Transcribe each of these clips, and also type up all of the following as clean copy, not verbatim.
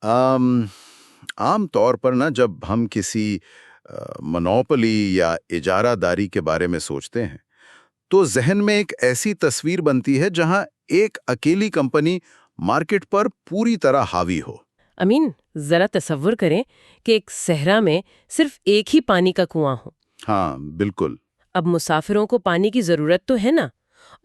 आम आम तौर पर ना जब हम किसी मोनोपोली या इजारादारी के बारे में सोचते हैं तो जहन में एक ऐसी तस्वीर बनती है जहां एक अकेली कंपनी मार्केट पर पूरी तरह हावी हो। अमीन, जरा तसव्वुर करें कि एक सहरा में सिर्फ एक ही पानी का कुआं हो। हाँ, बिल्कुल। अब मुसाफिरों को पानी की जरूरत तो है ना,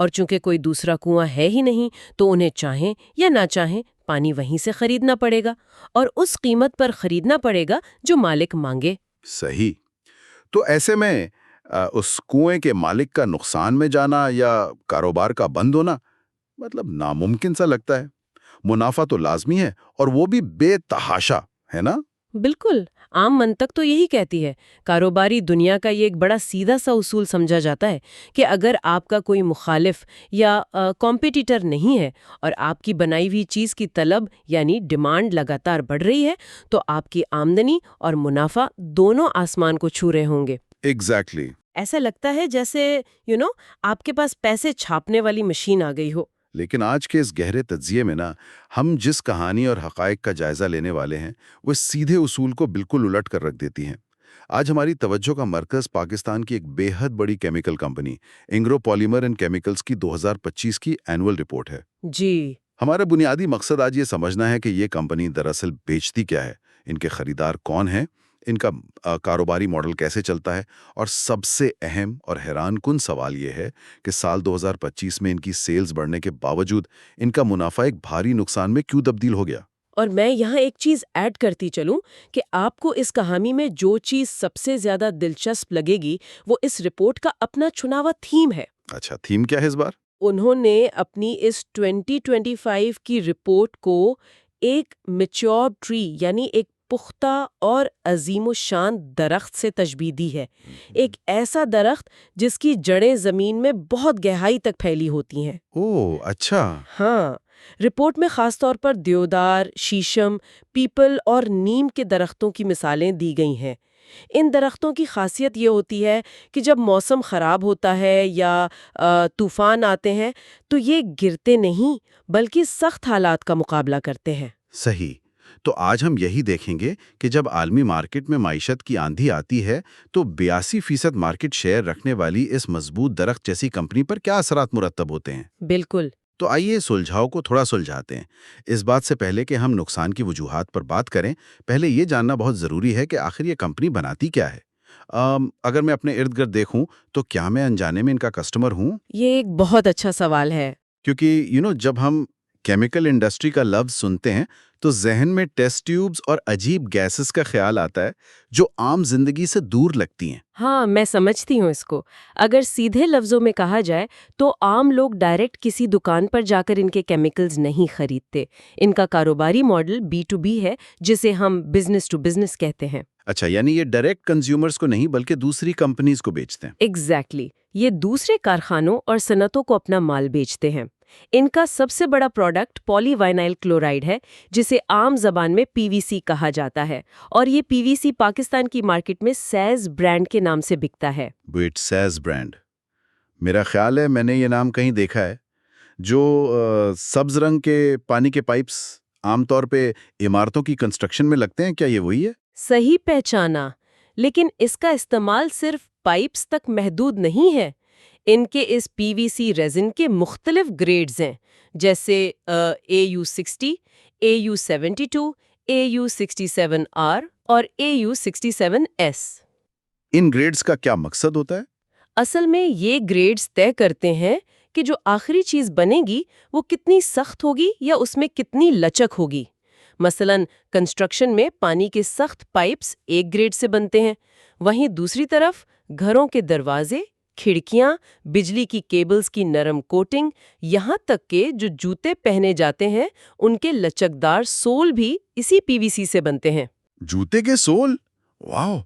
और चूंकि कोई दूसरा कुआं है ही नहीं, तो उन्हें चाहें या ना चाहें पानी वहीं से खरीदना पड़ेगा, और उस कीमत पर खरीदना पड़ेगा जो मालिक मांगे। सही। तो ऐसे में उस कुएं के मालिक का नुकसान में जाना या कारोबार का बंद होना मतलब नामुमकिन सा लगता है। मुनाफा तो लाजमी है और वो भी बेतहाशा, है ना? बिल्कुल, आम मंतक तो यही कहती है। कारोबारी दुनिया का ये एक बड़ा सीधा सा उसूल समझा जाता है कि अगर आपका कोई मुखालिफ या कॉम्पिटिटर नहीं है और आपकी बनाई हुई चीज़ की तलब यानी डिमांड लगातार बढ़ रही है, तो आपकी आमदनी और मुनाफा दोनों आसमान को छू रहे होंगे। एग्जैक्टली। ऐसा लगता है जैसे आपके पास पैसे छापने वाली मशीन आ गई हो। लेकिन आज के इस गहरे तज्जिये में ना हम जिस कहानी और हकायक का जायजा लेने वाले हैं वो सीधे उसूल को बिल्कुल उलट कर रख देती हैं। आज हमारी तवज्जो का मरकज पाकिस्तान की एक बेहद बड़ी chemical company Engro polymer and chemicals की 2025 की एनुअल रिपोर्ट है। जी। हमारा बुनियादी मकसद आज ये समझना है कि ये कंपनी दरअसल बेचती क्या है, इनके खरीदार कौन हैं, इनका कारोबारी मॉडल कैसे चलता है, और सबसे अहम और हैरानकुन सवाल ये है कि साल 2025 में इनकी सेल्स बढ़ने के बावजूद इनका मुनाफा एक भारी नुकसान में क्यों तब्दील हो गया। और मैं यहाँ एक चीज ऐड करती चलूं कि आपको इस कहानी में जो चीज सबसे ज्यादा दिलचस्प लगेगी, वो इस रिपोर्ट का अपना चुनावा थीम है। अच्छा, थीम क्या है इस बार? उन्होंने अपनी इस 2025 की रिपोर्ट को एक मैच्योर ट्री यानी एक पुख्ता और अजीम शान दरख्त से तशबीह दी है। एक ऐसा दरख्त जिसकी जड़ें जमीन में बहुत गहराई तक फैली होती हैं। ओह अच्छा। हाँ, रिपोर्ट में खास तौर पर देवदार, शीशम, पीपल और नीम के दरख्तों की मिसालें दी गई हैं। इन दरख्तों की खासियत ये होती है कि जब मौसम खराब होता है या तूफान आते हैं, तो ये गिरते नहीं बल्कि सख्त हालात का मुकाबला करते हैं। सही। तो आज हम यही देखेंगे कि जब आलमी मार्केट में माइशत की आंधी आती है तो 82% मार्केट शेयर रखने वाली इस मजबूत दरख्त जैसी कंपनी पर क्या असरात मुरतब होते हैं। बिल्कुल। तो आइए सुलझाव को थोड़ा सुलझाते हैं। इस बात से पहले कि हम नुकसान की वजूहात पर बात करें, पहले ये जानना बहुत ज़रूरी है कि आखिर ये कंपनी बनाती क्या है। अगर मैं अपने इर्द गिर्द देखूं तो क्या मैं अनजाने में इनका कस्टमर हूं? ये एक बहुत अच्छा सवाल है। क्योंकि जब हम केमिकल इंडस्ट्री का लफ्ज़ सुनते हैं तो जहन में टेस्ट ट्यूब्स और अजीब गैसेस का ख्याल आता है जो आम जिंदगी से दूर लगती हैं। हाँ, मैं समझती हूँ इसको। अगर सीधे लफ्ज़ों में कहा जाए तो आम लोग डायरेक्ट किसी दुकान पर जाकर इनके केमिकल्स नहीं खरीदते। इनका कारोबारी मॉडल B2B है, जिसे हम बिजनेस टू बिजनेस कहते हैं। अच्छा, यानी ये डायरेक्ट कंज्यूमर्स को नहीं बल्कि दूसरी कंपनीज को बेचते हैं। एग्जैक्टली ये दूसरे कारखानों और सनतों को अपना माल बेचते हैं। इनका सबसे बड़ा प्रोडक्ट पॉलीवाइनाइल क्लोराइड है, जिसे आम जबान में PVC कहा जाता है, और ये PVC पाकिस्तान की मार्केट में सैज ब्रांड के नाम से बिकता है। वेट सैज ब्रांड, मेरा ख्याल है मैंने ये नाम कहीं देखा है। जो सब्ज रंग के पानी के पाइप्स आमतौर पे इमारतों की कंस्ट्रक्शन में लगते हैं, क्या ये वही है? सही पहचाना, लेकिन इसका इस्तेमाल सिर्फ पाइप्स तक महदूद नहीं है। इनके इस PVC रेजिन के मुख्तलिफ ग्रेड्स हैं, जैसे AU60, AU72, AU67R और AU67S। इन ग्रेड्स का क्या मकसद होता है? असल में ये ग्रेड्स तय करते हैं कि जो आखिरी चीज बनेगी वो कितनी सख्त होगी या उसमें कितनी लचक होगी। मसलन कंस्ट्रक्शन में पानी के सख्त पाइप्स एक ग्रेड से बनते हैं, वहीं दूसरी तरफ घरों के दरवाजे, खिड़कियां, बिजली की केबल्स की नरम कोटिंग, यहाँ तक के जो जूते पहने जाते हैं उनके लचकदार सोल भी इसी PVC से बनते हैं। जूते के सोल? वाह,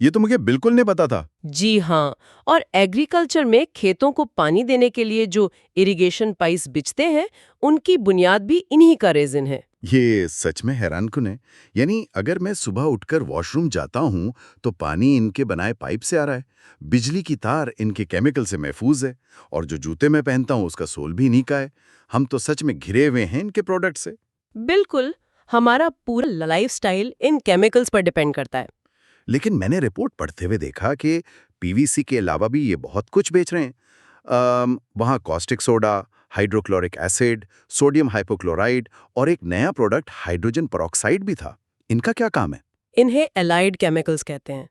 ये तो मुझे बिल्कुल नहीं पता था। जी हाँ, और एग्रीकल्चर में खेतों को पानी देने के लिए जो इरिगेशन पाइप्स बिछते हैं, उनकी बुनियाद भी इन्हीं का रेजिन है। ये सच में हैरानकुन है। यानी अगर मैं सुबह उठकर वॉशरूम जाता हूँ तो पानी इनके बनाए पाइप से आ रहा है, बिजली की तार इनके केमिकल से महफूज है, और जो जूते मैं पहनता हूँ उसका सोल भी इन्हीं का है। हम तो सच में घिरे हुए हैं इनके प्रोडक्ट से। बिल्कुल, हमारा पूरा लाइफस्टाइल इन केमिकल्स पर डिपेंड करता है। लेकिन मैंने रिपोर्ट पढ़ते हुए देखा कि पीवीसी के अलावा भी ये बहुत कुछ बेच रहे हैं। वहाँ caustic soda, hydrochloric acid, sodium hypochloride और एक नया प्रोडक्ट हाइड्रोजन पेरोक्साइड भी था। इनका क्या काम है? इन्हें एलाइड केमिकल्स कहते हैं।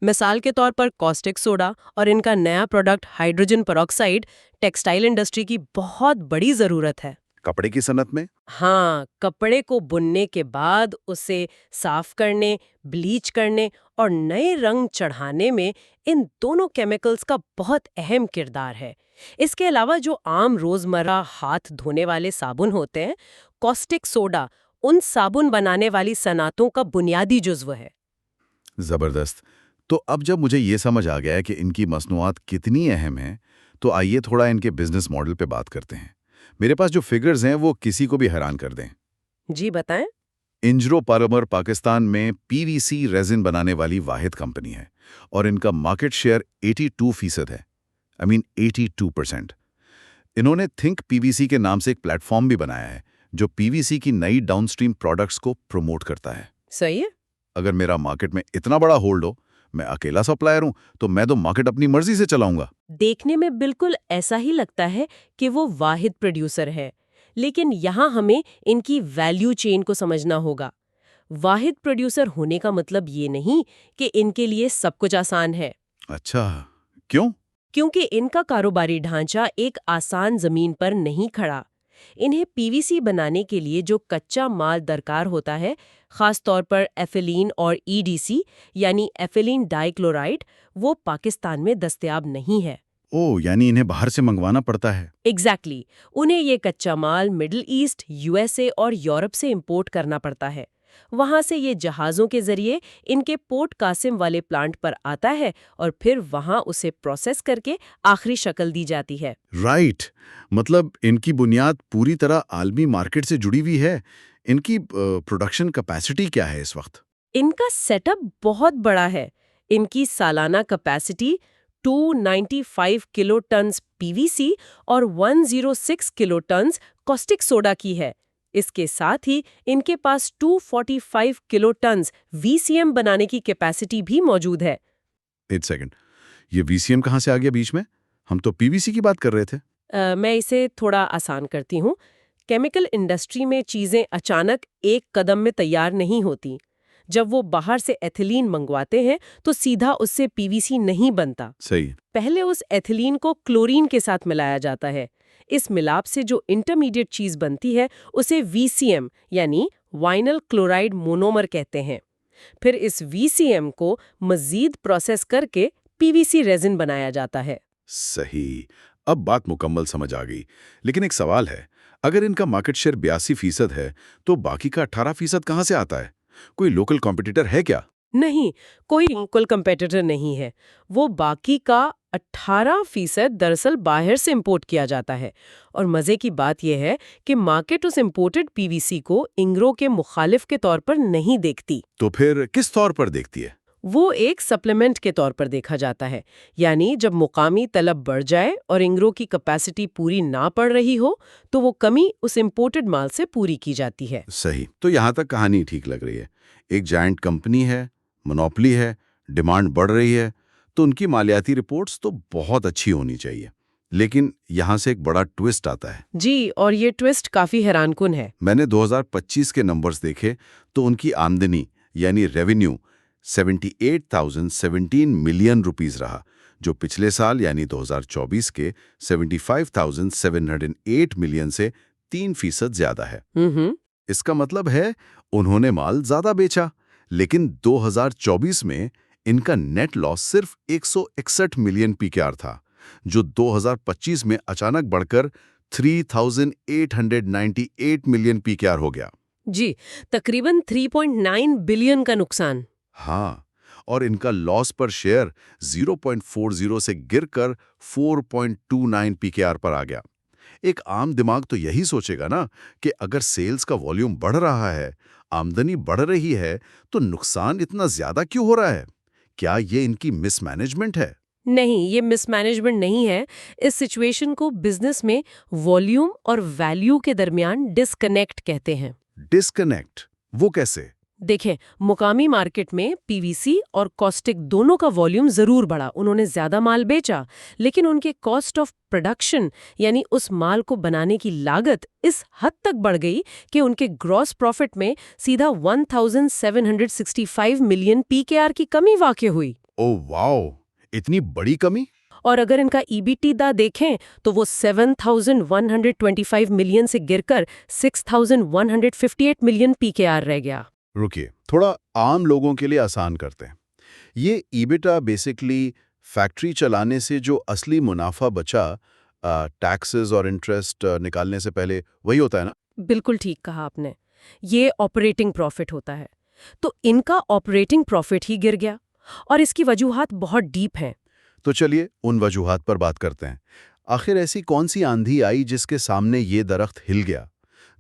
मिसाल के तौर पर कॉस्टिक सोडा और इनका नया product hydrogen peroxide textile industry की बहुत बड़ी ज़रूरत है। कपड़े की सनत में? हाँ, कपड़े को बुनने के बाद उसे साफ करने, ब्लीच करने और नए रंग चढ़ाने में इन दोनों केमिकल्स का बहुत अहम किरदार है। इसके अलावा जो आम रोजमर्रा हाथ धोने वाले साबुन होते हैं, कॉस्टिक सोडा उन साबुन बनाने वाली सनातों का बुनियादी जुज्व है। जबरदस्त। तो अब जब मुझे ये समझ आ गया है कि इनकी मसनूआत कितनी अहम है, तो आइए थोड़ा इनके बिजनेस मॉडल पे बात करते हैं। मेरे पास जो फिगर्स हैं वो किसी को भी हैरान कर दें। जी बताएं। इंजरो पॉलीमर पाकिस्तान में पीवीसी रेजिन बनाने वाली वाहिद कंपनी है और इनका मार्केट शेयर 82% है। I mean 82%। इन्होंने थिंक पीवीसी के नाम से एक प्लेटफॉर्म भी बनाया है जो पीवीसी की नई डाउनस्ट्रीम प्रोडक्ट्स को प्रमोट करता है। सही है। अगर मेरा मार्केट में इतना बड़ा होल्ड हो, मैं अकेला सप्लायर हूं, तो मैं तो मार्केट अपनी मर्जी से चलाऊंगा। देखने में बिल्कुल ऐसा ही लगता है कि वो वाहिद प्रोड्यूसर है, लेकिन यहाँ हमें इनकी वैल्यू चेन को समझना होगा। वाहिद प्रोड्यूसर होने का मतलब ये नहीं कि इनके लिए सब कुछ आसान है। अच्छा, क्यों? क्योंकि इनका कारोबारी ढांचा एक आसान जमीन पर नहीं खड़ा। इन्हें पीवीसी बनाने के लिए जो कच्चा माल दरकार होता है, खास तौर पर एथिलीन और ईडीसी यानी एथिलीन डाइक्लोराइड, वो पाकिस्तान में दस्तयाब नहीं है। ओह, यानी इन्हें बाहर से मंगवाना पड़ता है। एग्जैक्टली उन्हें ये कच्चा माल मिडिल ईस्ट, यूएसए और यूरोप से इंपोर्ट करना पड़ता है। वहां से ये जहाज़ों के जरिए इनके पोर्ट कासिम वाले प्लांट पर आता है और फिर वहां उसे प्रोसेस करके आखिरी शक्ल दी जाती है। राइट। मतलब इनकी बुनियाद पूरी तरह आलमी मार्केट से जुड़ी हुई है। इनकी प्रोडक्शन कैपेसिटी क्या है इस वक्त? इनका सेटअप बहुत बड़ा है। इनकी सालाना कैपेसिटी 295 किलो टन्स पीवीसी और 106 किलो टन्स कॉस्टिक सोडा की है। इसके साथ ही इनके पास 245 किलो टन्स वीसीएम बनाने की कैपेसिटी भी मौजूद है। एक सेकंड, ये वीसीएम कहाँ से आ गया बीच में? हम तो पीवीसी की बात कर रहे थे। मैं इसे थोड़ा आसान करती हूँ। केमिकल इंडस्ट्री में चीज़ें अचानक एक कदम में तैयार नहीं होती। जब वो बाहर से एथिलीन मंगवाते हैं तो सीधा उससे पीवीसी नहीं बनता। सही। पहले उस एथिलीन को क्लोरीन के साथ मिलाया जाता है। इस मिलाप से जो इंटरमीडिएट चीज़ बनती है उसे वीसीएम यानी वाइनल क्लोराइड मोनोमर कहते हैं। फिर इस वीसीएम को मज़ीद प्रोसेस करके पीवीसी रेजिन बनाया जाता है। सही। अब बात मुकम्मल समझ आ गई। लेकिन एक सवाल है, अगर इनका मार्केट शेयर 82% है, तो बाकी का 18% कहाँ से आता है? कोई लोकल कॉम्पिटिटर है क्या? नहीं, कोई इक्वल कंपेटिटर नहीं है। वो बाकी का 18% दरअसल बाहर से इंपोर्ट किया जाता है। और मजे की बात यह है कि मार्केट उस इंपोर्टेड पीवीसी को इंग्रो के मुखालिफ के तौर पर नहीं देखती। तो फिर किस तौर पर देखती है? वो एक सप्लीमेंट के तौर पर देखा जाता है। यानी जब मुकामी तलब बढ़ जाए और इंग्रो की कैपेसिटी पूरी ना पड़ रही हो, तो वो कमी उस इंपोर्टेड माल से पूरी की जाती है। सही। तो यहाँ तक कहानी ठीक लग रही है। एक जायंट कंपनी है, मोनोपोली है, डिमांड बढ़ रही है, तो उनकी मालियाती रिपोर्ट्स तो बहुत अच्छी होनी चाहिए। लेकिन यहाँ से एक बड़ा ट्विस्ट आता है। जी, और ये ट्विस्ट काफी हैरानकुन है। मैंने 2025 के नंबर्स देखे तो उनकी आमदनी यानी रेवेन्यू 78,017 मिलियन रुपीस रहा, जो पिछले साल यानी 2024 के 75,708 मिलियन से 3% ज्यादा है। इसका मतलब है उन्होंने माल ज्यादा बेचा, लेकिन 2024 में इनका नेट लॉस सिर्फ 161 मिलियन पीकेआर था, जो 2025 में अचानक बढ़कर 3,898 मिलियन पीकेआर हो गया। जी, तकरीबन 3.9 बिलियन का नुकसान। हाँ, और इनका लॉस पर शेयर 0.40 से गिरकर 4.29 पीकेआर पर आ गया। एक आम दिमाग तो यही सोचेगा ना कि अगर सेल्स का वॉल्यूम बढ़ रहा है, आमदनी बढ़ रही है, तो नुकसान इतना ज्यादा क्यों हो रहा है? क्या ये इनकी मिसमैनेजमेंट है? नहीं, ये मिसमैनेजमेंट नहीं है। इस सिचुएशन को बिजनेस में वॉल्यूम और वैल्यू के दरमियान डिस्कनेक्ट कहते हैं। डिस्कनेक्ट? वो कैसे? देखें, मुकामी मार्केट में पीवीसी और कॉस्टिक दोनों का वॉल्यूम जरूर बढ़ा, उन्होंने ज्यादा माल बेचा, लेकिन उनके कॉस्ट ऑफ प्रोडक्शन यानी उस माल को बनाने की लागत इस हद तक बढ़ गई कि उनके ग्रॉस प्रॉफिट में सीधा 1765 मिलियन पीकेआर की कमी वाक़ई हुई। ओह वाओ, इतनी बड़ी कमी? और अगर इनका ईबीटीदा देखें तो वो 7,125 मिलियन से गिरकर 6,158 मिलियन पीकेआर रह गया। रुकिए, थोड़ा आम लोगों के लिए आसान करते हैं। ये ईबिटा बेसिकली फैक्ट्री चलाने से जो असली मुनाफा बचा, टैक्सेस और इंटरेस्ट निकालने से पहले, वही होता है ना? बिल्कुल ठीक कहा आपने। ये ऑपरेटिंग प्रॉफिट होता है। तो इनका ऑपरेटिंग प्रॉफिट ही गिर गया और इसकी वजूहात बहुत डीप हैं। तो चलिए उन वजूहात पर बात करते हैं। आखिर ऐसी कौन सी आंधी आई जिसके सामने ये दरख्त हिल गया?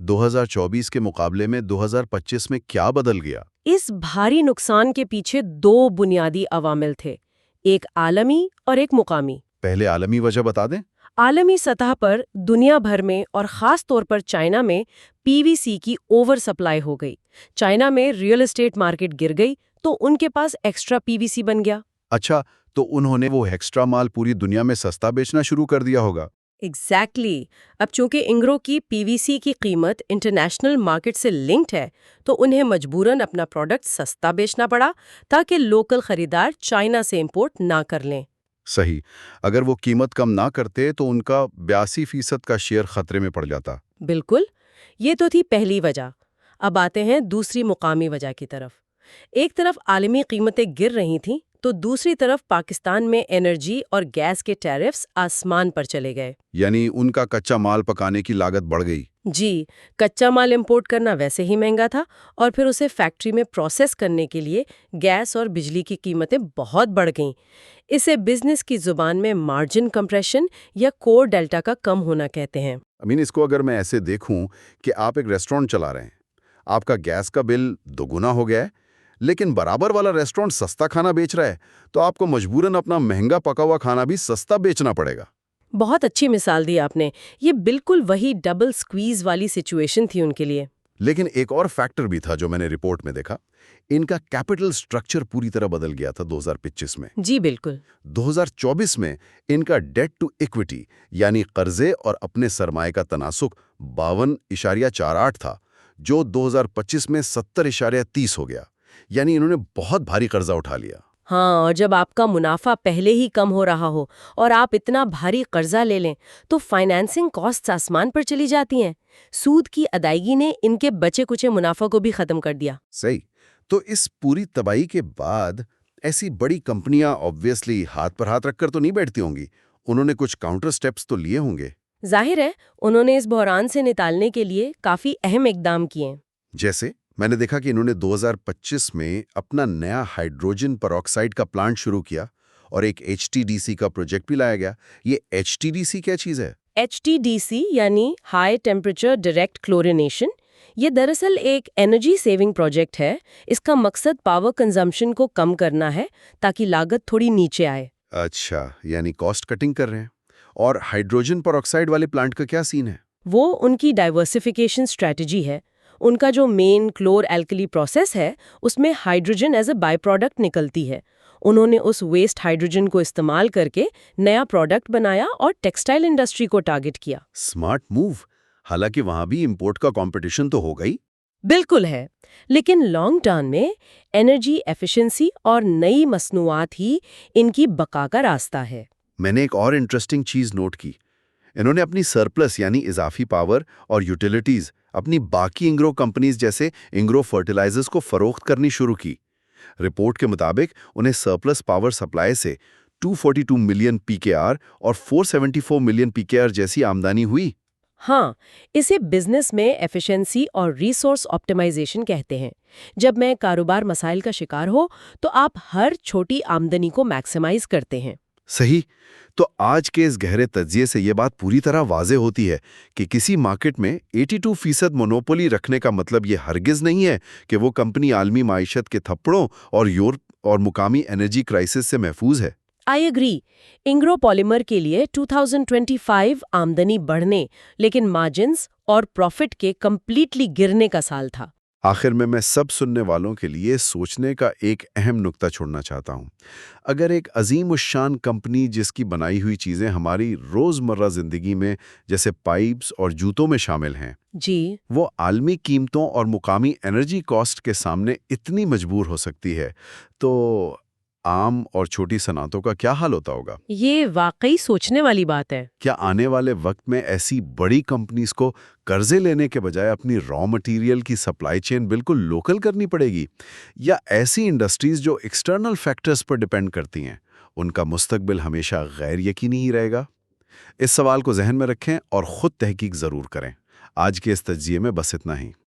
2024 के मुकाबले में 2025 में क्या बदल गया? इस भारी नुकसान के पीछे दो बुनियादी अवामिल थे, एक आलमी और एक मुकामी। पहले आलमी वजह बता दें। आलमी सतह पर दुनिया भर में और खास तौर पर चाइना में पीवीसी की ओवर सप्लाई हो गई। चाइना में रियल एस्टेट मार्केट गिर गई तो उनके पास एक्स्ट्रा पीवीसी बन गया। अच्छा, तो उन्होंने वो एक्स्ट्रा माल पूरी दुनिया में सस्ता बेचना शुरू कर दिया होगा। एग्जैक्टली। अब चूंकि इंग्रो की पीवीसी की कीमत इंटरनेशनल मार्केट से लिंक्ड है तो उन्हें मजबूरन अपना प्रोडक्ट सस्ता बेचना पड़ा ताकि लोकल खरीदार चाइना से इंपोर्ट ना कर लें। सही। अगर वो कीमत कम ना करते तो उनका 82% का शेयर खतरे में पड़ जाता। बिल्कुल। ये तो थी पहली वजह। अब आते हैं दूसरी मुकामी वजह की तरफ। एक तरफ आलमी कीमतें गिर रही थीं तो दूसरी तरफ पाकिस्तान में एनर्जी और गैस के टैरिफ्स आसमान पर चले गए। यानी उनका कच्चा माल पकाने की लागत बढ़ गई। जी, कच्चा माल इंपोर्ट करना वैसे ही महंगा था और फिर उसे फैक्ट्री में प्रोसेस करने के लिए गैस और बिजली की कीमतें बहुत बढ़ गईं। इसे बिजनेस की जुबान में मार्जिन कंप्रेशन या कोर डेल्टा का कम होना कहते हैं। इसको अगर मैं ऐसे देखूं कि आप एक रेस्टोरेंट चला रहे हैं, आपका गैस का बिल दोगुना हो गया है, लेकिन बराबर वाला रेस्टोरेंट सस्ता खाना बेच रहा है, तो आपको मजबूरन अपना महंगा पका हुआ खाना भी सस्ता बेचना पड़ेगा। बहुत अच्छी मिसाल दी आपने। ये बिल्कुल वही डबल स्क्वीज वाली सिचुएशन थी उनके लिए। लेकिन एक और फैक्टर भी था जो मैंने रिपोर्ट में देखा। इनका कैपिटल स्ट्रक्चर पूरी तरह बदल गया था 2025 में। जी बिल्कुल। 2024 में इनका डेट टू इक्विटी यानी कर्जे और अपने सरमाए का तनासुक 52.48 था, जो 2025 में 70.30 हो गया। यानी इन्होंने बहुत भारी कर्जा उठा लिया। हाँ, और जब आपका मुनाफा पहले ही कम हो रहा हो और आप इतना भारी कर्जा ले लें तो फाइनेंसिंग कॉस्ट्स आसमान पर चली जाती हैं। सूद की अदायगी ने इनके बचे कुचे मुनाफा को भी खत्म कर दिया। सही। तो इस पूरी तबाही के बाद ऐसी बड़ी कंपनियां ऑब्वियसली हाथ पर हाथ रखकर तो नहीं बैठती होंगी। उन्होंने कुछ काउंटर स्टेप्स तो लिए होंगे। जाहिर है, उन्होंने इस बहरान से निकालने के लिए काफी अहम इकदाम किए। जैसे मैंने देखा कि इन्होंने 2025 में अपना नया हाइड्रोजन परऑक्साइड का प्लांट शुरू किया और एक एचटीडीसी का प्रोजेक्ट भी लाया गया। ये एचटीडीसी क्या चीज़ है? HTDC यानी हाई टेम्परेचर डायरेक्ट क्लोरिनेशन, ये दरअसल एक एनर्जी सेविंग प्रोजेक्ट है। इसका मकसद पावर कंजम्पशन को कम करना है ताकि लागत थोड़ी नीचे आए। अच्छा, यानी कॉस्ट कटिंग कर रहे हैं। और हाइड्रोजन परऑक्साइड वाले प्लांट का क्या सीन है? वो उनकी डाइवर्सिफिकेशन स्ट्रैटेजी है। उनका जो मेन क्लोर एल्कली प्रोसेस है उसमें hydrogen as a by product निकलती है। उन्होंने उस वेस्ट हाइड्रोजन को इस्तेमाल करके नया प्रोडक्ट बनाया और टेक्सटाइल इंडस्ट्री को टारगेट किया। Smart move. हालांकि वहां भी इंपोर्ट का कंपटीशन तो होगा ही। बिल्कुल है, लेकिन लॉन्ग टर्म में एनर्जी एफिशिएंसी और नई मसनूआत ही इनकी बका का रास्ता है। मैंने एक और इंटरेस्टिंग चीज नोट की। इन्होंने अपनी सरप्लस यानी इजाफी पावर और यूटिलिटीज अपनी बाकी इंग्रो कंपनीज जैसे इंग्रो फर्टिलाइजर्स को फरोख्त करनी शुरू की। रिपोर्ट के मुताबिक उन्हें सरप्लस पावर सप्लाई से 242 मिलियन पीकेआर और 474 मिलियन पीकेआर जैसी आमदनी हुई। हाँ, इसे बिजनेस में एफिशिएंसी और रिसोर्स ऑप्टिमाइजेशन कहते हैं। जब मैं कारोबार मसाइल का शिकार हो तो आप हर छोटी आमदनी को मैक्सिमाइज करते हैं। सही। तो आज के इस गहरे तज्जिए से ये बात पूरी तरह वाजे होती है कि किसी मार्केट में 82% मोनोपोली रखने का मतलब ये हरगिज नहीं है कि वो कंपनी आलमी माइशत के थप्पड़ों और यूरोप और मुकामी एनर्जी क्राइसिस से महफूज है। I agree. इंग्रो पॉलीमर के लिए 2025 आमदनी बढ़ने लेकिन मार्जिन्स और प्रॉफिट के कंप्लीटली गिरने का साल था। आखिर में मैं सब सुनने वालों के लिए सोचने का एक अहम नुक्ता छोड़ना चाहता हूँ। अगर एक अजीम उश्शान कंपनी जिसकी बनाई हुई चीज़ें हमारी रोज़मर्रा ज़िंदगी में जैसे पाइप्स और जूतों में शामिल हैं, जी। वो आलमी कीमतों और मुकामी एनर्जी कॉस्ट के सामने इतनी मजबूर हो सकती है, तो आम और छोटी सनअतों का क्या हाल होता होगा? ये वाकई सोचने वाली बात है। क्या आने वाले वक्त में ऐसी बड़ी कंपनीज को कर्जे लेने के बजाय अपनी रॉ मटेरियल की सप्लाई चेन बिल्कुल लोकल करनी पड़ेगी? या ऐसी इंडस्ट्रीज जो एक्सटर्नल फैक्टर्स पर डिपेंड करती हैं, उनका मुस्तकबिल हमेशा गैर यकीनी ही रहेगा? इस सवाल को जहन में रखें और खुद तहकीक ज़रूर करें। आज के इस तज्जिये में बस इतना ही।